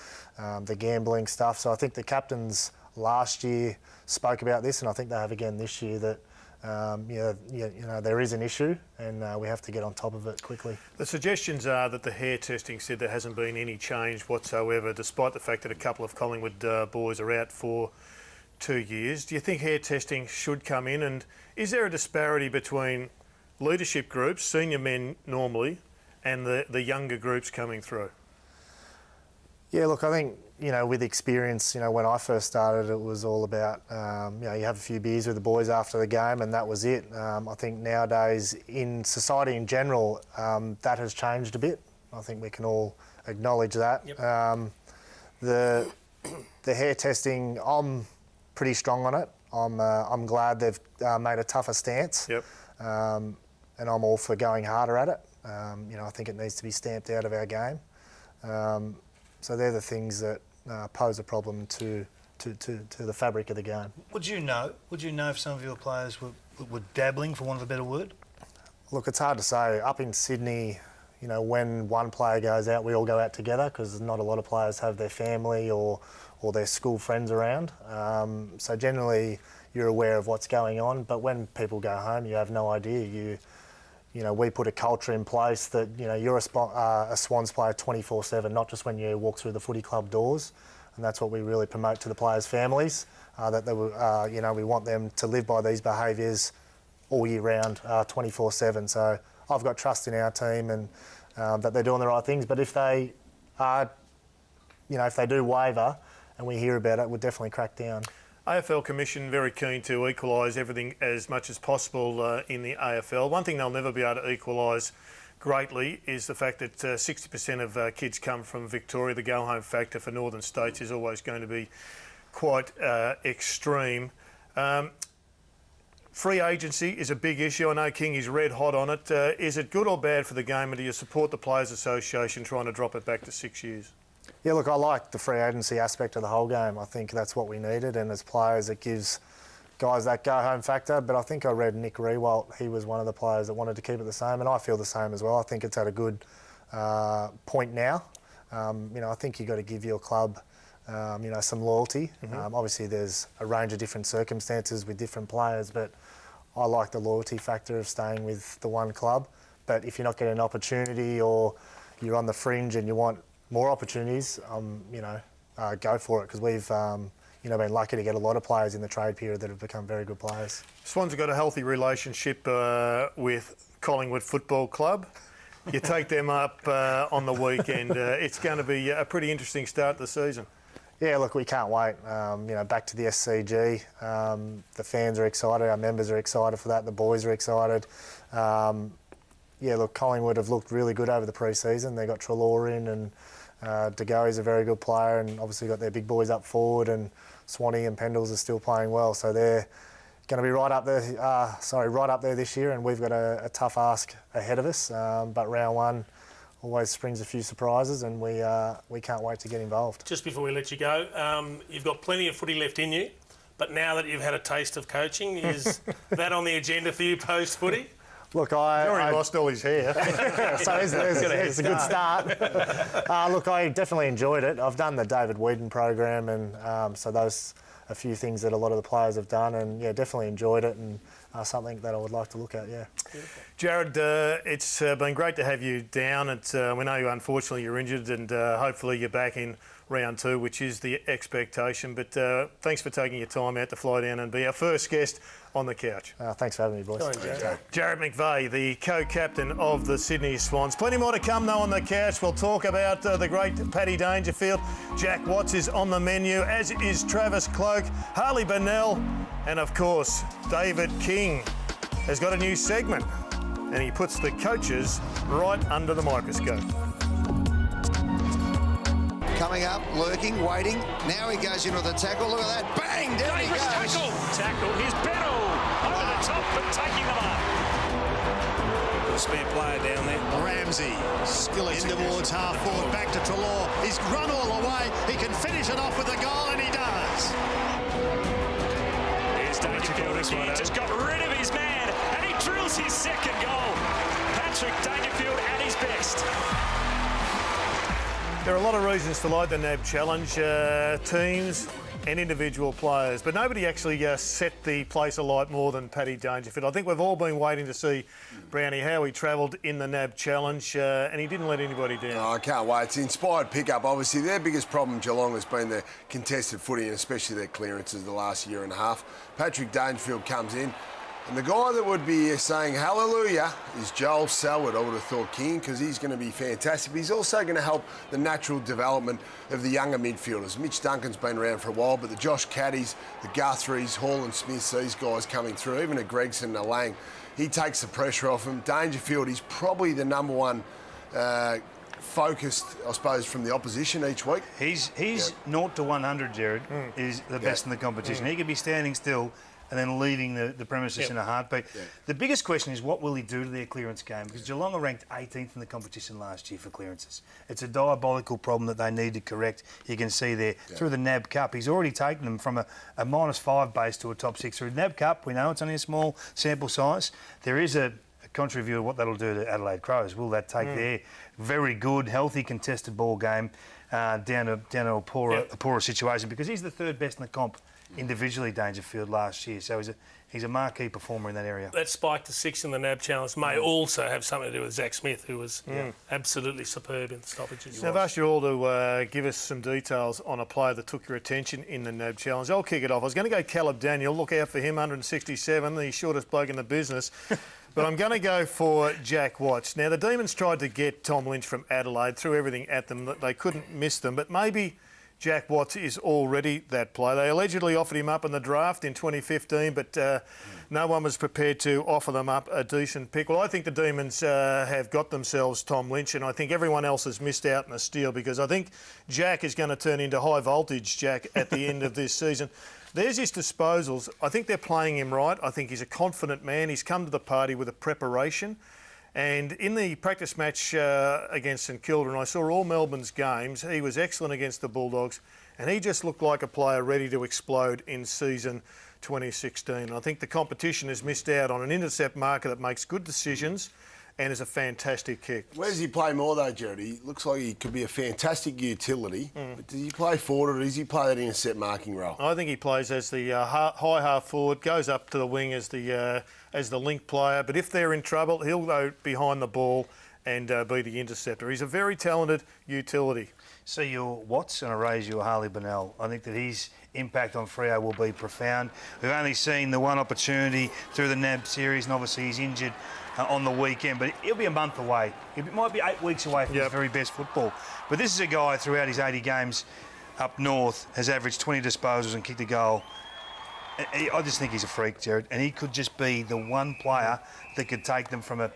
[SPEAKER 6] the gambling stuff. So I think the captains last year spoke about this, and I think they have again this year, that you know, there is an issue, and we have to get on top of it quickly.
[SPEAKER 1] The suggestions are that the hair testing said there hasn't been any change whatsoever, despite the fact that a couple of Collingwood boys are out for 2 years. Do you think hair testing should come in, and is there a disparity between leadership groups, senior men normally, and the younger groups coming through?
[SPEAKER 6] Yeah, look, I think, you know, with experience, you know, when I first started, it was all about, you know, you have a few beers with the boys after the game, and that was it. I think nowadays, in society in general, that has changed a bit. I think we can all acknowledge that.
[SPEAKER 3] Yep.
[SPEAKER 6] The hair testing, I'm pretty strong on it. I'm glad they've made a tougher stance.
[SPEAKER 1] Yep.
[SPEAKER 6] And I'm all for going harder at it. You know, I think it needs to be stamped out of our game. So they're the things that pose a problem to the fabric of the game.
[SPEAKER 2] Would you know if some of your players were dabbling, for want of a better word?
[SPEAKER 6] Look, it's hard to say. Up in Sydney, you know, when one player goes out, we all go out together, because not a lot of players have their family or their school friends around. So generally, you're aware of what's going on. But when people go home, you have no idea. You know, we put a culture in place that, you know, you're a Swans player 24/7, not just when you walk through the footy club doors. And that's what we really promote to the players' families, that they will, you know, we want them to live by these behaviours all year round, 24/7. So I've got trust in our team, and that they're doing the right things. But if they are, you know, if they do waver and we hear about it, we'll definitely crack down.
[SPEAKER 1] AFL Commission very keen to equalise everything as much as possible in the AFL. One thing they'll never be able to equalise greatly is the fact that 60% of kids come from Victoria. The go-home factor for northern states is always going to be quite extreme. Free agency is a big issue. I know King is red hot on it. Is it good or bad for the game, and do you support the Players Association trying to drop it back to 6 years?
[SPEAKER 6] Yeah, look, I like the free agency aspect of the whole game. I think that's what we needed, and as players, it gives guys that go-home factor. But I think I read Nick Rewalt, he was one of the players that wanted to keep it the same, and I feel the same as well. I think it's at a good point now. You know, I think you've got to give your club, you know, some loyalty. Obviously, there's a range of different circumstances with different players, but I like the loyalty factor of staying with the one club. But if you're not getting an opportunity, or you're on the fringe and you want more opportunities, you know, go for it, because we've, you know, been lucky to get a lot of players in the trade period that have become very good players.
[SPEAKER 1] Swans have got a healthy relationship with Collingwood Football Club. you take them up on the weekend. It's going to be a pretty interesting start to the season.
[SPEAKER 6] Yeah, look, we can't wait. Back to the SCG. The fans are excited, our members are excited for that, the boys are excited. Collingwood have looked really good over the pre-season. They got Treloar in, and De Goey's a very good player, and obviously got their big boys up forward, and Swanee and Pendles are still playing well, so they're going to be right up there this year, and we've got a tough ask ahead of us. But round one always springs a few surprises, and we can't wait to get involved.
[SPEAKER 3] Just before we let you go, you've got plenty of footy left in you, but now that you've had a taste of coaching, is that on the agenda for you post-footy?
[SPEAKER 6] Look,
[SPEAKER 1] He's already lost all his hair.
[SPEAKER 6] so it's a good start. Look, I definitely enjoyed it. I've done the David Whedon program, and so those a few things that a lot of the players have done, and yeah, definitely enjoyed it, and something that I would like to look at. Yeah.
[SPEAKER 1] Jared, it's been great to have you down. We know unfortunately you're injured, and hopefully you're back in round two, which is the expectation. But thanks for taking your time out to fly down and be our first guest on the couch.
[SPEAKER 6] Thanks for having me, boys.
[SPEAKER 1] Jared McVeigh, the co-captain of the Sydney Swans. Plenty more to come, though, on the couch. We'll talk about the great Paddy Dangerfield. Jack Watts is on the menu, as is Travis Cloke, Harley Bennell, and, of course, David King has got a new segment, and he puts the coaches right under the microscope.
[SPEAKER 7] Coming up, lurking, waiting. Now he goes into the tackle. Look at that. Bang! Down he goes.
[SPEAKER 8] Tackle. Here's Benno. Over the top, but taking the mark.
[SPEAKER 9] Good spare player down there.
[SPEAKER 10] Ramsey. In towards half forward. Back to Treloar. He's run all the way. He can finish it off with a goal, and he does.
[SPEAKER 8] Here's Dangerfield again. Just got rid of his man, and he drills his second goal. Patrick Dangerfield at his best.
[SPEAKER 1] There are a lot of reasons to like the NAB Challenge, teams and individual players, but nobody actually set the place alight more than Paddy Dangerfield. I think we've all been waiting to see Brownie how he travelled in the NAB Challenge, and he didn't let anybody down.
[SPEAKER 4] Oh, I can't wait. It's inspired pickup. Obviously, their biggest problem, Geelong, has been the contested footy, and especially their clearances the last year and a half. Patrick Dangerfield comes in. And the guy that would be saying hallelujah is Joel Selwood, I would have thought, King, because he's going to be fantastic. But he's also going to help the natural development of the younger midfielders. Mitch Duncan's been around for a while, but the Josh Caddies, the Guthries, Hall and Smiths, these guys coming through, even a Gregson and a Lang, he takes the pressure off him. Dangerfield is probably the number one focused, I suppose, from the opposition each week.
[SPEAKER 2] He's 0 to 100, Jared, is the best in the competition. He could be standing still and then leaving the premises in a heartbeat. The biggest question is, what will he do to their clearance game? Because Geelong are ranked 18th in the competition last year for clearances. It's a diabolical problem that they need to correct. You can see there through the NAB Cup. He's already taken them from a -5 base to a top 6. Through the NAB Cup, we know it's only a small sample size. There is a contrary view of what that'll do to Adelaide Crows. Will that take their very good, healthy, contested ball game down to a poorer situation? Because he's the third best in the comp individually, Dangerfield, last year. So he's a marquee performer in that area.
[SPEAKER 3] That spike to 6 in the NAB Challenge may also have something to do with Zach Smith, who was absolutely superb in the stoppages.
[SPEAKER 1] Now, I've asked you all to give us some details on a player that took your attention in the NAB Challenge. I'll kick it off. I was going to go Caleb Daniel. Look out for him, 167, the shortest bloke in the business. But I'm going to go for Jack Watts. Now, the Demons tried to get Tom Lynch from Adelaide, threw everything at them. They couldn't miss them, but maybe Jack Watts is already that player. They allegedly offered him up in the draft in 2015, but no one was prepared to offer them up a decent pick. Well, I think the Demons have got themselves Tom Lynch, and I think everyone else has missed out in a steal, because I think Jack is going to turn into high voltage Jack at the end of this season. There's his disposals. I think they're playing him right. I think he's a confident man. He's come to the party with a preparation. And in the practice match against St Kilda, and I saw all Melbourne's games, he was excellent against the Bulldogs, and he just looked like a player ready to explode in season 2016. I think the competition has missed out on an intercept marker that makes good decisions and is a fantastic kick.
[SPEAKER 4] Where does he play more, though, Jared? He looks like he could be a fantastic utility, but does he play forward, or does he play that intercept marking role?
[SPEAKER 1] I think he plays as the high half forward, goes up to the wing as the link player, but if they're in trouble, he'll go behind the ball and be the interceptor. He's a very talented utility.
[SPEAKER 2] See your Watts and I raise your Harley Bennell. I think that he's impact on Freo will be profound. We've only seen the one opportunity through the NAB series, and obviously he's injured on the weekend, but he'll be a month away. It might be 8 weeks away from his very best football. But this is a guy throughout his 80 games up north has averaged 20 disposals and kicked a goal. I just think he's a freak, Jared, and he could just be the one player that could take them from a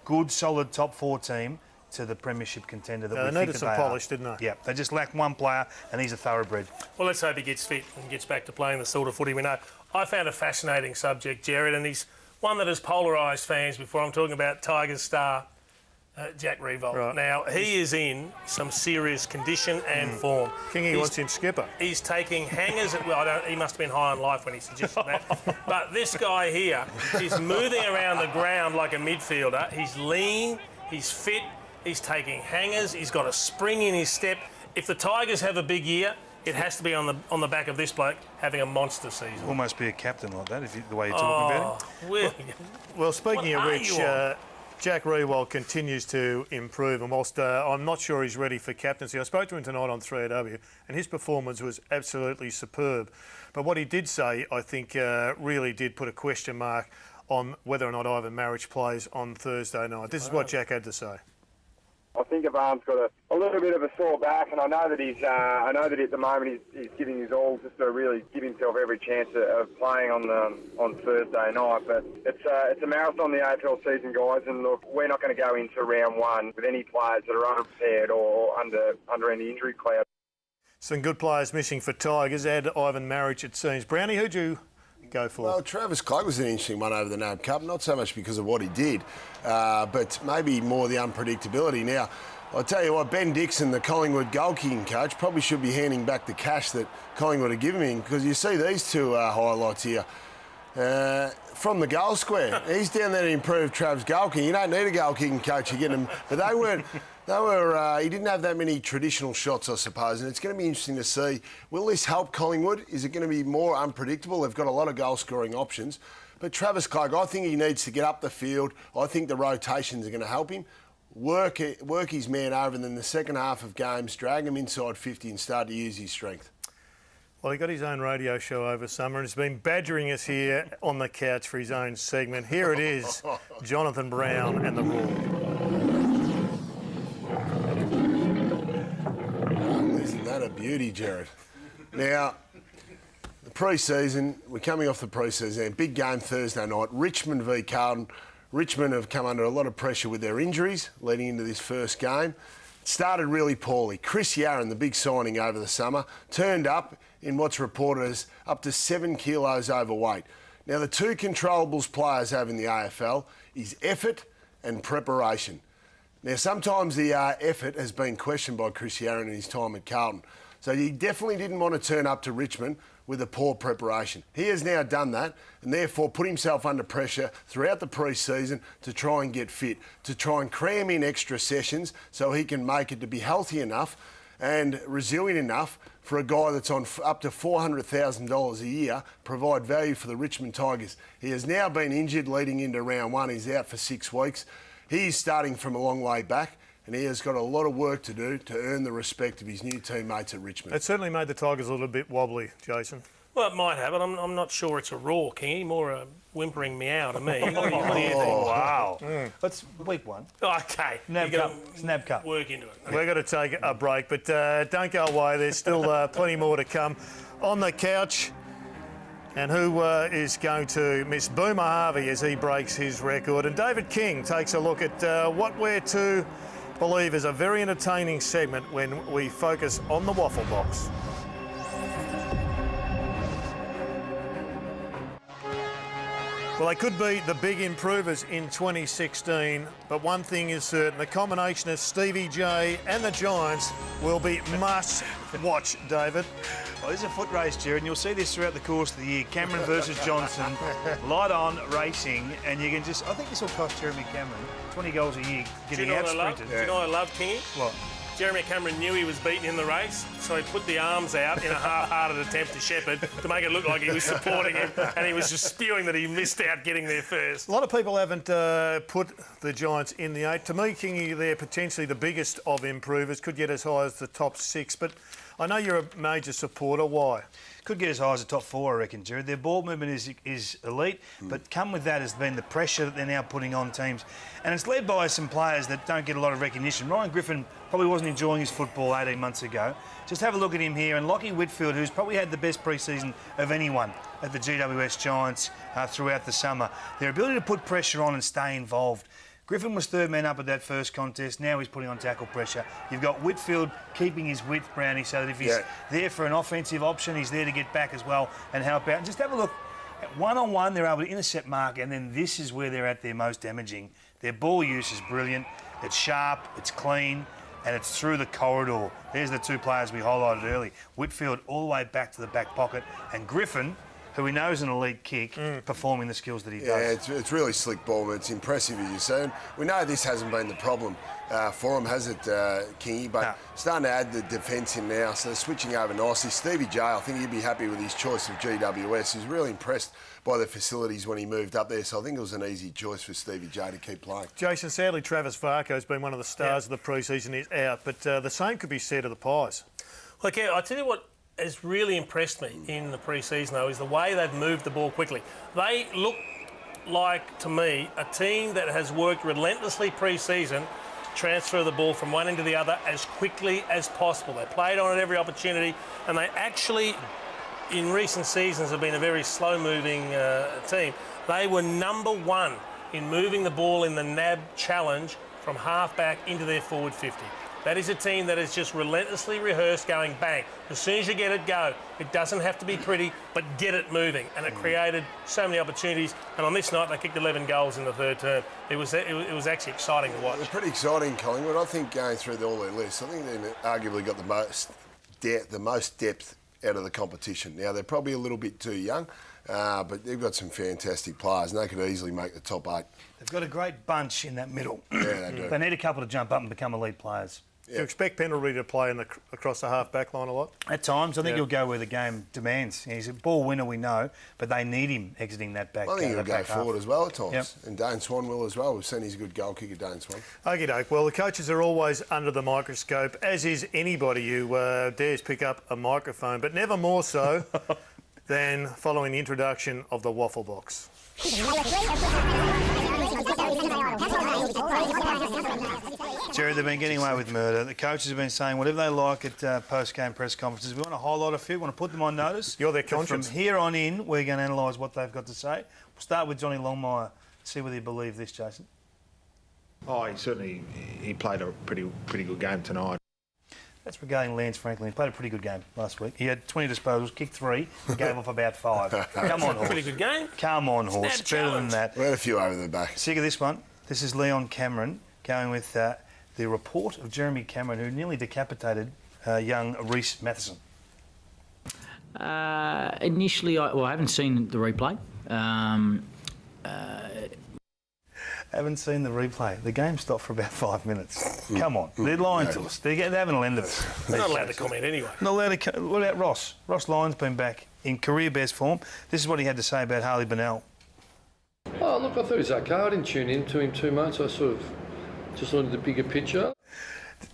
[SPEAKER 2] good, solid top 4 team to the premiership contender that we think that they are. They needed some
[SPEAKER 1] polish, didn't they?
[SPEAKER 2] Yeah, they just lack one player, and he's a thoroughbred.
[SPEAKER 3] Well, let's hope he gets fit and gets back to playing the sort of footy we know. I found a fascinating subject, Jared, and he's one that has polarised fans before. I'm talking about Tigers star Jack Riewoldt.
[SPEAKER 1] Right.
[SPEAKER 3] Now, he is in some serious condition and form.
[SPEAKER 1] Kingy wants him skipper.
[SPEAKER 3] He's taking hangers. He must have been high on life when he suggested that. But this guy here is moving around the ground like a midfielder. He's lean, he's fit, he's taking hangers, he's got a spring in his step. If the Tigers have a big year, it has to be on the back of this bloke having a monster season.
[SPEAKER 2] Almost be a captain like that, the way you're talking about him.
[SPEAKER 1] Well, speaking of which, Jack Riewoldt continues to improve, and whilst I'm not sure he's ready for captaincy, I spoke to him tonight on 3AW, and his performance was absolutely superb. But what he did say, I think, really did put a question mark on whether or not Ivan Maric plays on Thursday night. This is what Jack had to say.
[SPEAKER 11] I think Ivan's got a little bit of a sore back, and I know that at the moment he's giving his all just to really give himself every chance of playing on Thursday night. But it's a marathon, the AFL season, guys, and look, we're not going to go into round one with any players that are unprepared or under any injury cloud.
[SPEAKER 1] Some good players missing for Tigers. Add Ivan Maric, it seems. Brownie, who'd you go for?
[SPEAKER 4] Well, Travis Clegg was an interesting one over the NAB Cup, not so much because of what he did, but maybe more the unpredictability. Now, I'll tell you what, Ben Dixon, the Collingwood goal-kicking coach, probably should be handing back the cash that Collingwood are giving him, because you see these two highlights here. From the goal square. He's down there to improve Trav's goal kicking. You don't need a goal kicking coach to get him, but they weren't. He didn't have that many traditional shots, I suppose, and it's going to be interesting to see. Will this help Collingwood? Is it going to be more unpredictable? They've got a lot of goal-scoring options. But Travis Clegg, I think he needs to get up the field. I think the rotations are going to help him. Work his man over, and then the second half of games, drag him inside 50 and start to use his strength.
[SPEAKER 1] Well, he got his own radio show over summer and has been badgering us here on the couch for his own segment. Here it is, Jonathan Brown and the Roar.
[SPEAKER 4] Isn't that a beauty, Jared? Now, the pre-season, we're coming off the pre-season. Big game Thursday night, Richmond v Carlton. Richmond have come under a lot of pressure with their injuries leading into this first game. It started really poorly. Chris Yarran, the big signing over the summer, turned up in what's reported as up to 7 kilos overweight. Now, the two controllables players have in the AFL is effort and preparation. Now, sometimes the effort has been questioned by Chris Yarran in his time at Carlton. So he definitely didn't want to turn up to Richmond with a poor preparation. He has now done that and therefore put himself under pressure throughout the pre-season to try and get fit, to try and cram in extra sessions so he can make it to be healthy enough and resilient enough for a guy that's on up to $400,000 a year, provide value for the Richmond Tigers. He has now been injured leading into round one. He's out for 6 weeks. He's starting from a long way back, and he has got a lot of work to do to earn the respect of his new teammates at Richmond.
[SPEAKER 1] It certainly made the Tigers a little bit wobbly, Jason.
[SPEAKER 3] Well, it might have, but I'm not sure it's a roar, Kingy. More a whimpering meow to me. What do you think?
[SPEAKER 2] Wow. That's week one.
[SPEAKER 3] Okay.
[SPEAKER 2] NAB Cup. It's NAB Cup.
[SPEAKER 3] Work into it.
[SPEAKER 1] We're going to take a break, but don't go away. There's still plenty more to come on the couch. And who is going to miss Boomer Harvey as he breaks his record? And David King takes a look at what we're to believe is a very entertaining segment when we focus on the waffle box. Well, they could be the big improvers in 2016, but one thing is certain, the combination of Stevie J and the Giants will be must-watch, David.
[SPEAKER 2] Well, this is a foot race, Jared, and you'll see this throughout the course of the year. Cameron versus Johnson, light-on racing, and you can just... I think this will cost Jeremy Cameron 20 goals a year getting out-sprinted.
[SPEAKER 3] Do you know what I love, Kingy?
[SPEAKER 2] What?
[SPEAKER 3] Jeremy Cameron knew he was beaten in the race, so he put the arms out in a half-hearted attempt to shepherd to make it look like he was supporting him, and he was just spewing that he missed out getting there first.
[SPEAKER 1] A lot of people haven't put the Giants in the 8. To me, Kingy, they're potentially the biggest of improvers, could get as high as the top 6, but I know you're a major supporter. Why?
[SPEAKER 2] Could get as high as a top 4, I reckon, Jared. Their ball movement is elite, but come with that has been the pressure that they're now putting on teams. And it's led by some players that don't get a lot of recognition. Ryan Griffin probably wasn't enjoying his football 18 months ago. Just have a look at him here. And Lachie Whitfield, who's probably had the best pre-season of anyone at the GWS Giants throughout the summer. Their ability to put pressure on and stay involved. Griffin was third man up at that first contest. Now he's putting on tackle pressure. You've got Whitfield keeping his width, Brownie, so that if he's there for an offensive option, he's there to get back as well and help out. And just have a look. At one-on-one, they're able to intercept mark, and then this is where they're at their most damaging. Their ball use is brilliant. It's sharp, it's clean, and it's through the corridor. There's the two players we highlighted early. Whitfield all the way back to the back pocket, and Griffin, who we know is an elite kick, performing the skills that he does.
[SPEAKER 4] Yeah, it's really slick ball, man. It's impressive, as you say. And we know this hasn't been the problem for him, has it, Kingy? But starting to add the defence in now, so they're switching over nicely. Stevie J, I think he'd be happy with his choice of GWS. He was really impressed by the facilities when he moved up there, so I think it was an easy choice for Stevie J to keep playing.
[SPEAKER 1] Jason, sadly, Travis Varco has been one of the stars of the pre-season. He's out, but the same could be said of the Pies.
[SPEAKER 3] Look, I tell you what has really impressed me in the pre-season, though, is the way they've moved the ball quickly. They look like, to me, a team that has worked relentlessly pre-season to transfer the ball from one end to the other as quickly as possible. They played on it every opportunity, and they actually, in recent seasons, have been a very slow-moving team. They were number 1 in moving the ball in the NAB challenge from half-back into their forward 50. That is a team that has just relentlessly rehearsed going bang. As soon as you get it, go. It doesn't have to be pretty, but get it moving. And it created so many opportunities. And on this night, they kicked 11 goals in the third term. It was actually exciting to watch.
[SPEAKER 4] It's pretty exciting, Collingwood. I think going through all their lists, I think they've arguably got the most depth out of the competition. Now, they're probably a little bit too young, but they've got some fantastic players, and they could easily make the top 8.
[SPEAKER 2] They've got a great bunch in that middle.
[SPEAKER 4] Yeah, they do.
[SPEAKER 2] They need a couple to jump up and become elite players.
[SPEAKER 1] Do you expect Pendlebury to play across the half-back line a lot?
[SPEAKER 2] At times. I think he'll go where the game demands. He's a ball winner, we know, but they need him exiting that back.
[SPEAKER 4] I think he'll go forward as well at times.
[SPEAKER 2] Yep.
[SPEAKER 4] And Dane Swan will as well. We've seen he's a good goal kicker, Dane Swan.
[SPEAKER 1] Okie doke. Well, the coaches are always under the microscope, as is anybody who dares pick up a microphone, but never more so than following the introduction of the Waffle Box.
[SPEAKER 2] Jerry, they've been getting away with murder. The coaches have been saying whatever they like at post-game press conferences. We want to highlight a few, we want to put them on notice.
[SPEAKER 1] You're their conscience.
[SPEAKER 2] From here on in, we're going to analyse what they've got to say. We'll start with Johnny Longmire. See whether you believe this, Jason.
[SPEAKER 12] Oh, he played a pretty good game tonight.
[SPEAKER 2] That's regarding Lance Franklin. He played a pretty good game last week. He had 20 disposals, kicked 3, and gave off about 5. Come on, horse.
[SPEAKER 3] Pretty good game.
[SPEAKER 2] Come on, horse. Better than that.
[SPEAKER 4] We had a few over the back.
[SPEAKER 2] Sick of this one. This is Leon Cameron going with the report of Jeremy Cameron, who nearly decapitated young Reece Matheson.
[SPEAKER 13] Initially, I haven't seen the replay.
[SPEAKER 2] Haven't seen the replay. The game stopped for about 5 minutes. Come on. They're lying to us. They're having a lend of us.
[SPEAKER 3] They're not allowed to comment anyway.
[SPEAKER 2] Not allowed to. What about Ross? Ross Lyon's been back in career best form. This is what he had to say about Harley Bennell.
[SPEAKER 14] Oh, look, I thought he was okay. I didn't tune in to him too much. I sort of just wanted the bigger picture.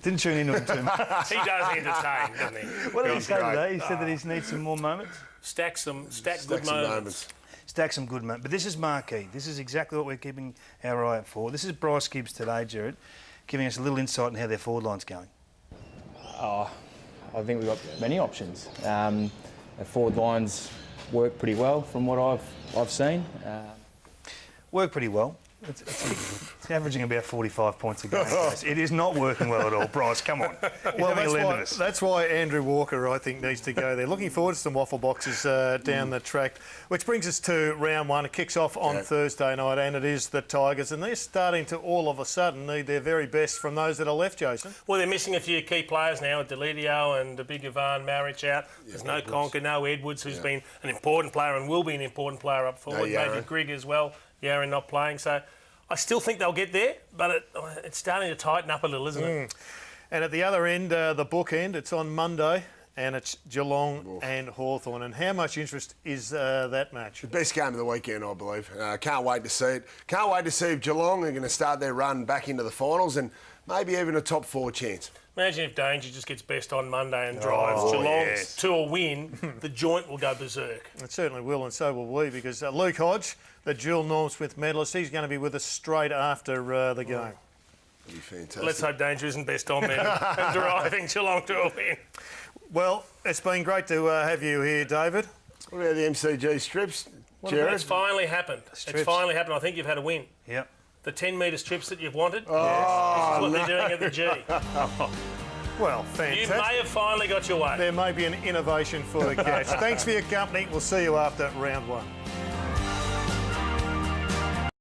[SPEAKER 2] Didn't tune into him too much.
[SPEAKER 3] He does entertain, doesn't he?
[SPEAKER 2] What did he say today? He said that he needs some more moments.
[SPEAKER 3] Stack good moments.
[SPEAKER 2] Stack some good moments. But this is marquee. This is exactly what we're keeping our eye out for. This is Bryce Gibbs today, Jared, giving us a little insight on how their forward line's going.
[SPEAKER 15] I think we've got many options. The forward lines work pretty well from what I've seen.
[SPEAKER 2] Work pretty well. It's averaging about 45 points a game. It is not working well at all, Bryce. Come on.
[SPEAKER 1] Well, that's why Andrew Walker, I think, needs to go there. Looking forward to some waffle boxes down the track, which brings us to round 1. It kicks off on Thursday night, and it is the Tigers, and they're starting to all of a sudden need their very best from those that are left, Jason.
[SPEAKER 3] Well, they're missing a few key players now, with Delidio and the big Ivan Maric out. There's no Conker, no Edwards, who's been an important player and will be an important player up forward. Maybe Grigg as well. Yaron not playing, so I still think they'll get there, but it's starting to tighten up a little, isn't it?
[SPEAKER 1] And at the other end, the bookend, it's on Monday, and it's Geelong and Hawthorn. And how much interest is that match?
[SPEAKER 4] The best game of the weekend, I believe. Can't wait to see it. Can't wait to see if Geelong are going to start their run back into the finals and maybe even a top 4 chance.
[SPEAKER 3] Imagine if Danger just gets best on Monday and drives Geelong to a win, the joint will go berserk.
[SPEAKER 1] It certainly will, and so will we, because Luke Hodge, the dual Norm Smith medalist, he's going to be with us straight after the game.
[SPEAKER 4] That'd be fantastic.
[SPEAKER 3] Let's hope Danger isn't best on there and driving Geelong to a win.
[SPEAKER 1] Well, it's been great to have you here, David.
[SPEAKER 4] What about the MCG strips, Jared?
[SPEAKER 3] It's finally happened. It's finally happened. I think you've had a win.
[SPEAKER 2] Yep.
[SPEAKER 3] The 10-metre strips that you've wanted.
[SPEAKER 4] Oh,
[SPEAKER 3] this is what they're doing at the G.
[SPEAKER 1] Well, fantastic.
[SPEAKER 3] You may have finally got your way.
[SPEAKER 1] There may be an innovation for the catch. Thanks for your company. We'll see you after round one.